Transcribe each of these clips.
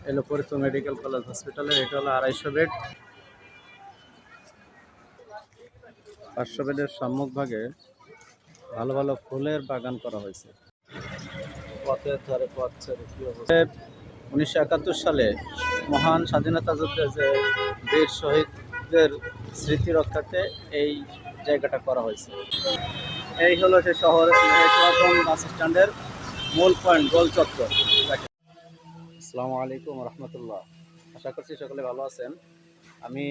এলো Faridpur medical college হসপিটালের। এটা হলো 250 বেড। 500 বেডের সম্মুখভাগে ভালো ভালো ফুলের বাগান করা হয়েছে। পথের ধারে পথ ছেড়ে কি অবস্থা। 1971 সালে মহান স্বাধীনতা যুদ্ধে যে বীর শহীদদের স্মৃতি রক্ষার্থে এই জায়গাটা করা হয়েছে। এই হলো সে শহরের পুরাতন বাস স্ট্যান্ডের মূল পয়েন্ট, গোল চত্বর। আসসালামু আলাইকুম রহমতুল্লাহ। আশা করছি সকলে ভালো আছেন। আমি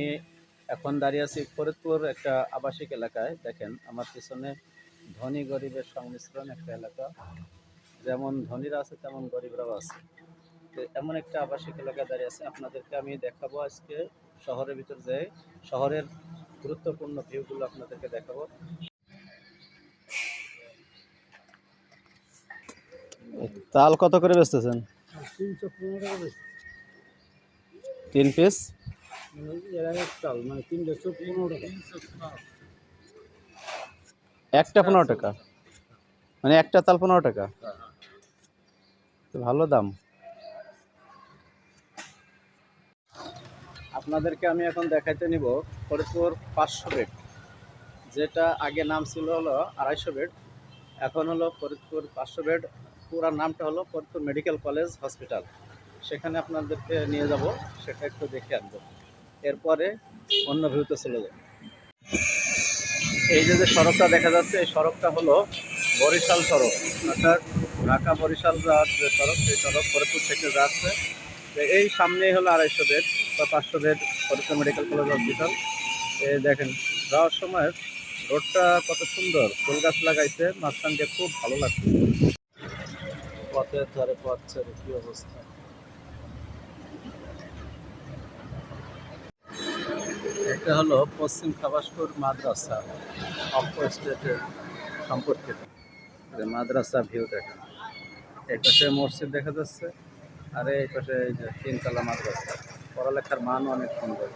এখন দাঁড়িয়ে আছি ফরিদপুর একটা আবাসিক এলাকায়। দেখেন আমার পিছনে ধনী গরিবের সংমিশ্রণ একটা এলাকা। যেমন ধনীরা আছে তেমন গরিবরাও আছে। তো এমন একটা আবাসিক এলাকায় দাঁড়িয়ে আছে। আপনাদেরকে আমি দেখাবো আজকে শহরের ভিতর যাই, শহরের গুরুত্বপূর্ণ ভিউগুলো আপনাদেরকে দেখাবো। তাল কত করে বেচতেছেন? 315 টাকা বেশি। 3 পিস চাল মানে 315 টাকা। একটা 15 টাকা, মানে একটা তাল 15 টাকা। তো ভালো দাম। আপনাদেরকে আমি এখন দেখাইতে নিব ফরিদপুর 500 বেড, যেটা আগে নাম ছিল হলো 250 বেড, এখন হলো ফরিদপুর 500 বেড। পুরা নামটা হলো ফরিদপুর মেডিকেল কলেজ হসপিটাল। সেখানে আপনাদেরকে নিয়ে যাব, সেটা একটু দেখে আনবো, এরপরে অন্য ভিউতে চলে যাব। এই যে সড়কটা দেখা যাচ্ছে, এই সড়কটা হলো বরিশাল সড়ক, অর্থাৎ ঢাকা বরিশাল যাওয়ার যে সড়ক, সেই সড়ক ফরিদপুর থেকে যাচ্ছে। এই সামনেই হলো 250 বেড বা 500 bed Faridpur medical college hospital. এই দেখেন যাওয়ার সময় রোডটা কত সুন্দর, ফুল গাছ লাগাইছে মাঝখান দিয়ে, খুব ভালো লাগছে। পথের ধারে পথ ছেড়ে কি অবস্থা। এটা হলো পশ্চিম খাবাসপুর মাদ্রাসা অক্ষ স্টেটের সম্পর্কিত মাদ্রাসা ভিউ। দেখেন এই পাশে মসজিদ দেখা যাচ্ছে, আর এই পাশে এই যে 3 তলা মাদ্রাসা। পড়ালেখার মানও অনেক সুন্দর।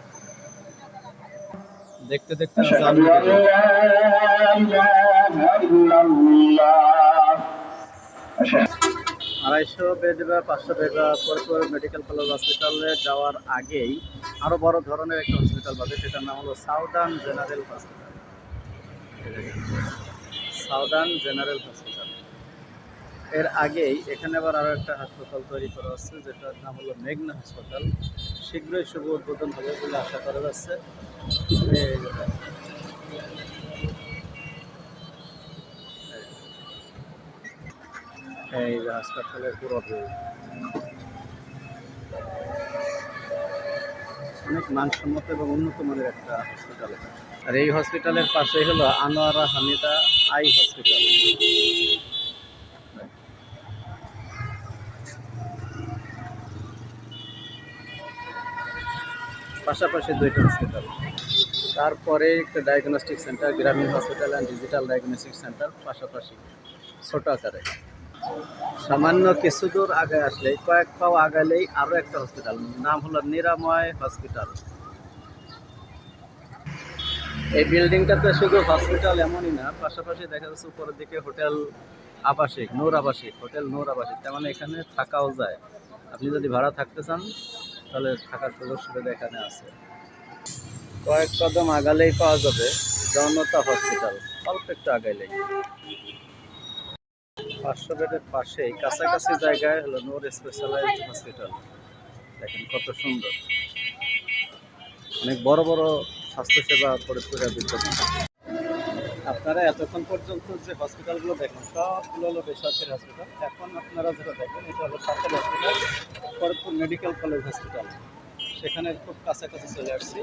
দেখতে দেখতে 250 বেড বা 500 বেড বা ফরিদপুর মেডিকেল কলেজ হসপিটালে যাওয়ার আগেই আরও বড় ধরনের একটা হসপিটাল পাবে, সেটার নাম হলো southern general hospital. Southern general hospital. এর আগেই এখানে আবার আরও একটা হাসপাতাল তৈরি করা হচ্ছে, যেটার নাম হলো মেঘনা হাসপাতাল। শীঘ্রই শুভ উদ্বোধন হবে বলে আশা করা যাচ্ছে। এই যে হাসপাতালের পুরো ভিউ, অনেক মানসম্মত এবং উন্নত মানের একটা হসপিটাল। আর এই হসপিটালের পাশেই হলো আনোয়ারা হামিদা আই হসপিটাল। পাশাপাশি 2টা হসপিটাল। তারপরে একটা ডায়াগনস্টিক সেন্টার, গ্রামীণ hospital and digital diagnostic centre পাশাপাশি ছোট আকারে। সামান্য কিছু দূর আগে আসলে, কয়েক পাও আগালেই আরও একটা হসপিটাল, নাম হলো নিরাময় হসপিটাল। এই বিল্ডিংটাতে শুধু হসপিটাল এমনই না, পাশাপাশি দেখা যাচ্ছে উপরের দিকে হোটেল আবাসিক, নূর আবাসিক, হোটেল নূর আবাসিক। তার মানে এখানে থাকাও যায়। আপনি যদি ভাড়া থাকতে চান তাহলে থাকার সুযোগ সুবিধা এখানে আছে। কয়েক কদম আগালেই পাওয়া যাবে জনতা হসপিটাল, অল্প একটু আগাইলেই। 500 বেডের পাশেই কাছাকাছি জায়গায় হলো নূর স্পেশালাইজড হসপিটাল। দেখেন কত সুন্দর, অনেক বড় বড় স্বাস্থ্যসেবা ফরিদপুরে বিদ্যমান। আপনারা এতক্ষণ পর্যন্ত যে হসপিটালগুলো দেখেন সবগুলো হলো বেসরকারি হসপিটাল। এখন আপনারা যেটা দেখেন এটা হলো সরকারি hospital, Faridpur medical college hospital. সেখানে খুব কাছাকাছি চলে আসছি।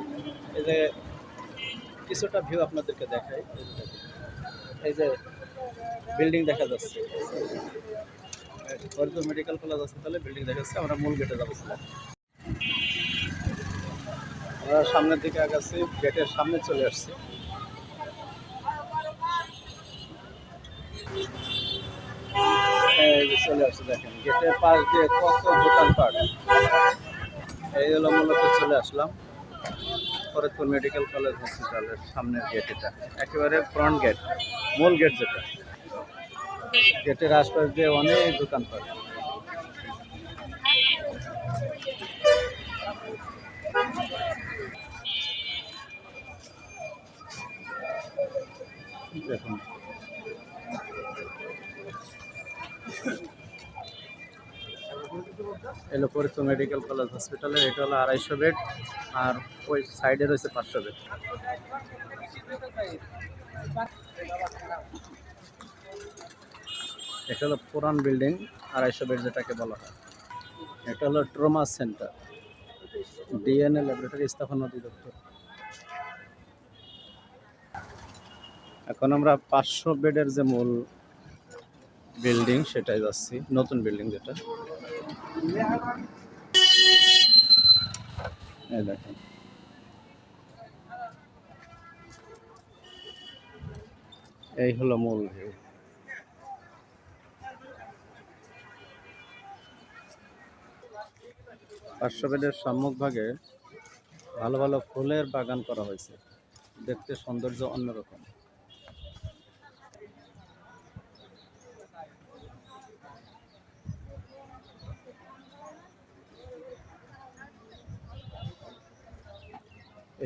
এই যে কিছুটা ভিউ আপনাদেরকে দেখাই। এই যে বিল্ডিং দেখা যাচ্ছে, ফরিদপুর মেডিকেল কলেজ হসপিটালে বিল্ডিং দেখা যাচ্ছে। আমরা মূল গেটে যাবো। আমরা সামনের দিকে আগাচ্ছি, গেটের সামনে চলে আসছি। এই যে চলে আসছে, দেখেন গেটের পাশ দিয়ে কত দোকানপাট। এই হলো মূলত চলে আসলাম ফরিদপুর মেডিকেল কলেজ হসপিটালের সামনের গেট। এটা একেবারে ফ্রন্ট গেট, মূল গেট যেটা। গেটের আশপাশ দিয়ে অনেক দোকানপাট। দেখুন এলো ফরিদপুর মেডিকেল কলেজ হসপিটালের, এটা হলো 250 বেড, আর ওই সাইডে রয়েছে 500 বেড। এটা হলো পুরান বিল্ডিং 250 বেড যেটাকে বলা হয়। এটা হলো ট্রমা সেন্টার, ডিএনএ ল্যাবরেটরি স্থাপনা অধিদপ্তর। এখন আমরা 500 বেডের যে মূল বিল্ডিং সেটাই যাচ্ছি, নতুন বিল্ডিং যেটা। এই দেখেন এই হলো মূল ভিউ। 500 বেডের সম্মুখভাগে ভালো ভালো ফুলের বাগান করা হয়েছে, দেখতে সৌন্দর্য অন্যরকম।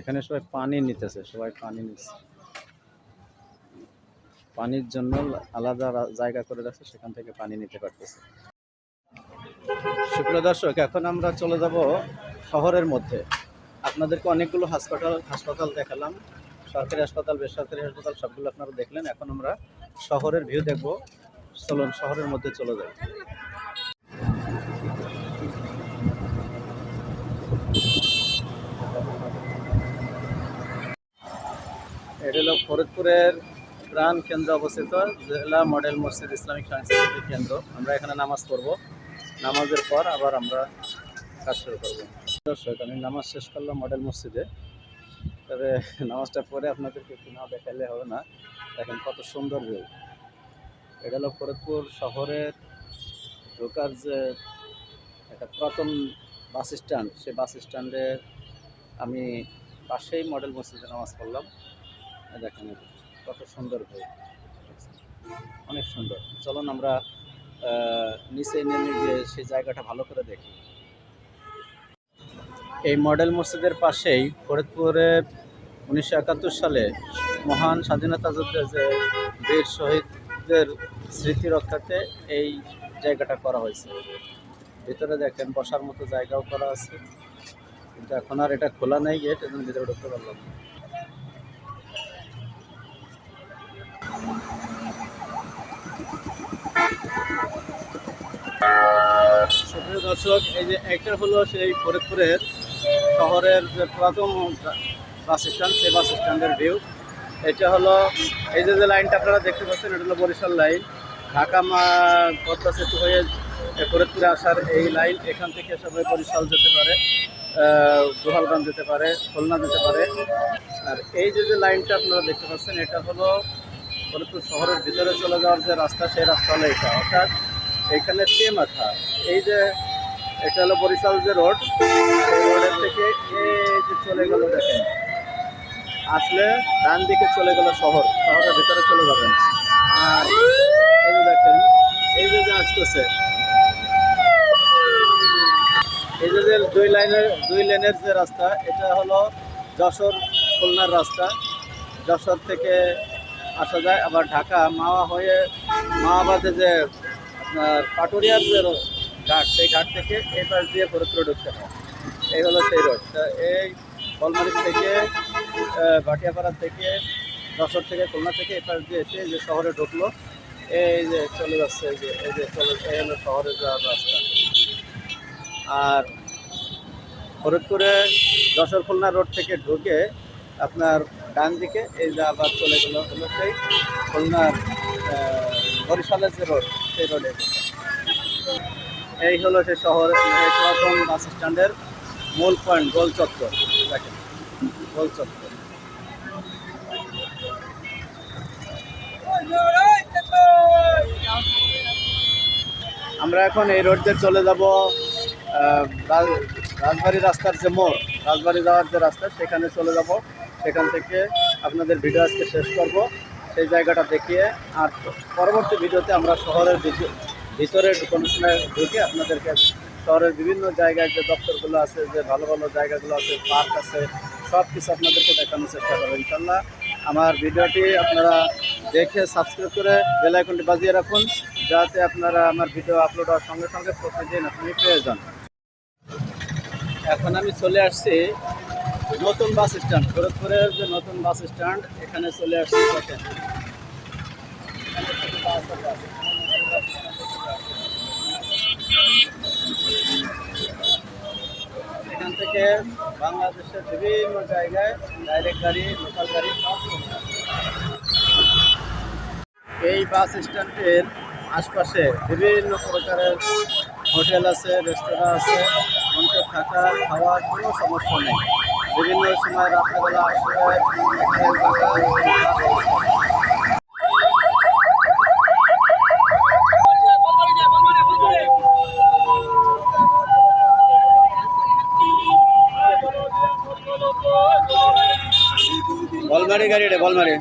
এখানে সবাই পানি নিতেছে, সবাই পানি নিচ্ছে, পানির জন্য আলাদা জায়গা করে রাখছে, সেখান থেকে পানি নিতে পারতেছে। সুপ্রিয় দর্শক, এখন আমরা চলে যাব শহরের মধ্যে। আপনাদেরকে অনেকগুলো হাসপাতাল দেখালাম, সরকারি হাসপাতাল, বেসরকারি হাসপাতাল, সবগুলো আপনারা দেখলেন। এখন আমরা শহরের ভিউ দেখব। চলুন শহরের মধ্যে চলে যাই। এটা হলো ফরিদপুরের প্রাণ কেন্দ্র অবস্থিত জেলা মডেল মসজিদ ইসলামিক সাংস্কৃতিক কেন্দ্র। আমরা এখানে নামাজ পড়ব, নামাজের পর আবার আমরা কাজ শুরু করবো। দর্শক, আমি নামাজ শেষ করলাম মডেল মসজিদে, তবে নামাজটা পরে আপনাদেরকে একটু না দেখাইলে হবে না। দেখেন কত সুন্দর ভিউ। এটা হলো ফরিদপুর শহরের ঢোকার যে একটা পুরাতন বাস স্ট্যান্ড, সেই বাস স্ট্যান্ডে আমি পাশেই মডেল মসজিদে নামাজ পড়লাম। দেখেন কত সুন্দর ভিউ, অনেক সুন্দর। চলুন আমরা নিচে নেমে গিয়ে সেই জায়গাটা ভালো করে দেখি। এই মডেল মসজিদের পাশেই ফরিদপুরের 1971 সালে মহান স্বাধীনতা যুদ্ধে যে বীর শহীদদের স্মৃতি রক্ষার্থে এই জায়গাটা করা হয়েছে। ভিতরে দেখেন বসার মতো জায়গাও করা আছে, কিন্তু এখন আর এটা খোলা নেই গেট, এবং ভিতরে ঢুকতে পারলাম না। সুপ্রিয় দর্শক, এই যে একটা হলো সেই ফরিদপুরের শহরের যে পুরাতন বাস স্ট্যান্ড, সেই বাস স্ট্যান্ডের ভিউ। এটা হলো এই যে লাইনটা আপনারা দেখতে পাচ্ছেন, এটা হলো বরিশাল লাইন, ঢাকা পদ্মা সেতু হয়ে ফরিদপুরে আসার এই লাইন। এখান থেকে সবাই বরিশাল যেতে পারে, গোপালগঞ্জ যেতে পারে, খুলনা যেতে পারে। আর এই যে লাইনটা আপনারা দেখতে পাচ্ছেন, এটা হলো ফরিদপুর শহরের ভিতরে চলে যাওয়ার যে রাস্তা, সেই রাস্তা হলো এটা। অর্থাৎ এখানে মাথা, এই যে এটা হলো বরিশাল যে রোড, এই রোডের থেকে এই যে চলে গেল, দেখেন আসলে ডান দিকে চলে গেল শহরের ভিতরে চলে যাবেন। আর এই যে দেখেন এই যে আসতেছে, এই যে দুই লেনের যে রাস্তা, এটা হলো যশোর খুলনার রাস্তা। যশোর থেকে আসা যায়, আবার ঢাকা মাওয়া হয়ে মাওয়াবাদে যে আপনার পাটুরিয়ার যে ঘাট, সেই ঘাট থেকে এই পাশ দিয়ে ফরিদপুরে ঢুকতে হয়। এই হলো সেই রোড। এই কলমারিচ থেকে, ভাটিয়াপাড়া থেকে, যশোর থেকে, খুলনা থেকে এই পাশ দিয়ে এসে যে শহরে ঢুকলো, এই যে চলে যাচ্ছে, এই যে চলে, এই হলো শহরে যাওয়ার রাস্তা। আর ফরিদপুরে যশোর খুলনা রোড থেকে ঢুকে আপনার ডান দিকে এই যে আবার চলে গেল হলো সেই খুলনার বরিশালের যে রোড, সেই রোডে। এই হলো সেই শহর পুরাতন বাস স্ট্যান্ডের মূল পয়েন্ট, গোল চত্বর। দেখেন গোল চত্বর। আমরা এখন এই রোড দিয়ে চলে যাব রাজবাড়ি রাস্তার যে মোড়, রাজবাড়ি যাওয়ার যে রাস্তা, সেখানে চলে যাব। সেখান থেকে আপনাদের ভিডিও আজকে শেষ করব, সেই জায়গাটা দেখিয়ে। আর পরবর্তী ভিডিওতে আমরা শহরের ভিতরে কোনো সময় ঢুকে আপনাদেরকে শহরের বিভিন্ন জায়গায় যে দপ্তরগুলো আছে, যে ভালো ভালো জায়গাগুলো আছে, পার্ক আছে, সব কিছু আপনাদেরকে দেখানোর চেষ্টা করবো ইনশাল্লাহ। আমার ভিডিওটি আপনারা দেখে সাবস্ক্রাইব করে বেল আইকনটি বাজিয়ে রাখুন, যাতে আপনারা আমার ভিডিও আপলোড হওয়ার সঙ্গে সঙ্গে প্রতিদিন আপনি পেয়ে যান। এখন আমি চলে আসছি নতুন বাস স্ট্যান্ড, ফরিদপুরের যে নতুন বাস স্ট্যান্ড, এখানে চলে আসছি। দেখেন এখান থেকে বাংলাদেশের বিভিন্ন জায়গায় ডাইরেক্ট গাড়ি, লোকাল গাড়ি সব চলে আসে। এই বাস স্ট্যান্ডের আশপাশে বিভিন্ন প্রকারের হোটেল আছে, রেস্তোরাঁ আছে, মানুষের থাকা খাওয়ার কোনো সমস্যা নেই। বিভিন্ন সময় রাত্রেবেলা আসলে বলমারি গাড়ি রে, বলমারি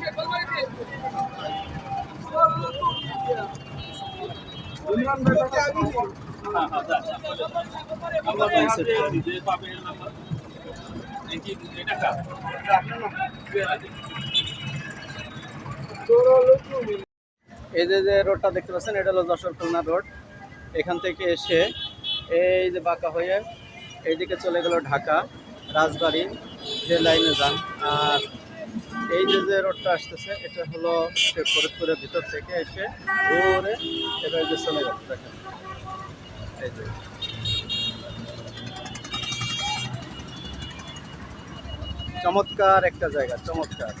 এই যে রোডটা দেখতে পাচ্ছেন, এটা হলো যশোর খুলনা রোড। এখান থেকে এসে এই যে বাঁকা হয়ে এইদিকে চলে গেল ঢাকা রাজবাড়ি, যে লাইনে যান। আর এই যে রোডটা আসতেছে, এটা হলো সে ফরিদপুরের ভিতর থেকে এসে ঘুরে এবার যে চলে গেল। দেখেন এই যে চমৎকার একটা জায়গা, চমৎকার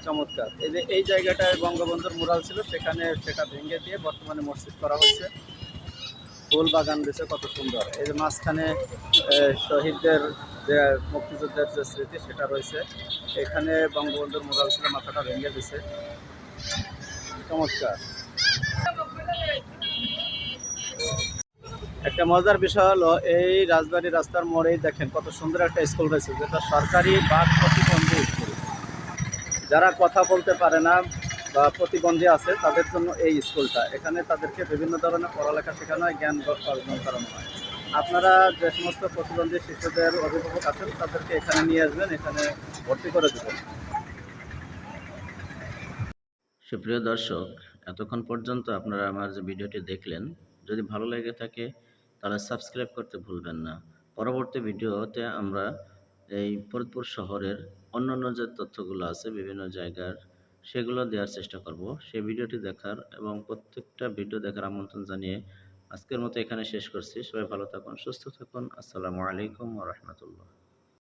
চমৎকার। এই যে এই জায়গাটায় বঙ্গবন্ধুর মুরাল ছিল, সেখানে সেটা ভেঙে দিয়ে বর্তমানে মসজিদ করা হয়েছে। ফুল বাগান দিয়েছে কত সুন্দর। এই যে মাঝখানে শহীদদের যে মুক্তিযুদ্ধের যে স্মৃতি সেটা রয়েছে। এখানে বঙ্গবন্ধুর মুরাল ছিল, মাথাটা ভেঙে দিছে, চমৎকার। একটা মজার বিষয় হলো এই রাজবাড়ী রাস্তার মোড়েই দেখেন কত সুন্দর একটা স্কুল রয়েছে, যেটা সরকারি বাক প্রতিবন্ধী স্কুল। যারা কথা বলতে পারে না বা প্রতিবন্ধী আছে তাদের জন্য এই স্কুলটা। এখানে তাদেরকে বিভিন্ন ধরনের পড়ালেখা শেখানো হয়, জ্ঞান অর্জন করানো হয়। আপনারা যে সমস্ত প্রতিবন্ধী শিশুদের অভিভাবক আছেন তাদেরকে এখানে নিয়ে আসবেন, এখানে ভর্তি করে দেবেন। সুপ্রিয় দর্শক, এতক্ষণ পর্যন্ত আপনারা আমার যে ভিডিওটি দেখলেন, যদি ভালো লেগে থাকে তাহলে সাবস্ক্রাইব করতে ভুলবেন না। পরবর্তী ভিডিওতে আমরা এই ফরিদপুর শহরের অন্যান্য যে তথ্যগুলো আছে বিভিন্ন জায়গার, সেগুলো দেওয়ার চেষ্টা করব। সেই ভিডিওটি দেখার এবং প্রত্যেকটা ভিডিও দেখার আমন্ত্রণ জানিয়ে আজকের মতো এখানে শেষ করছি। সবাই ভালো থাকুন, সুস্থ থাকুন। আসসালামু আলাইকুম ওয়া রাহমাতুল্লাহ।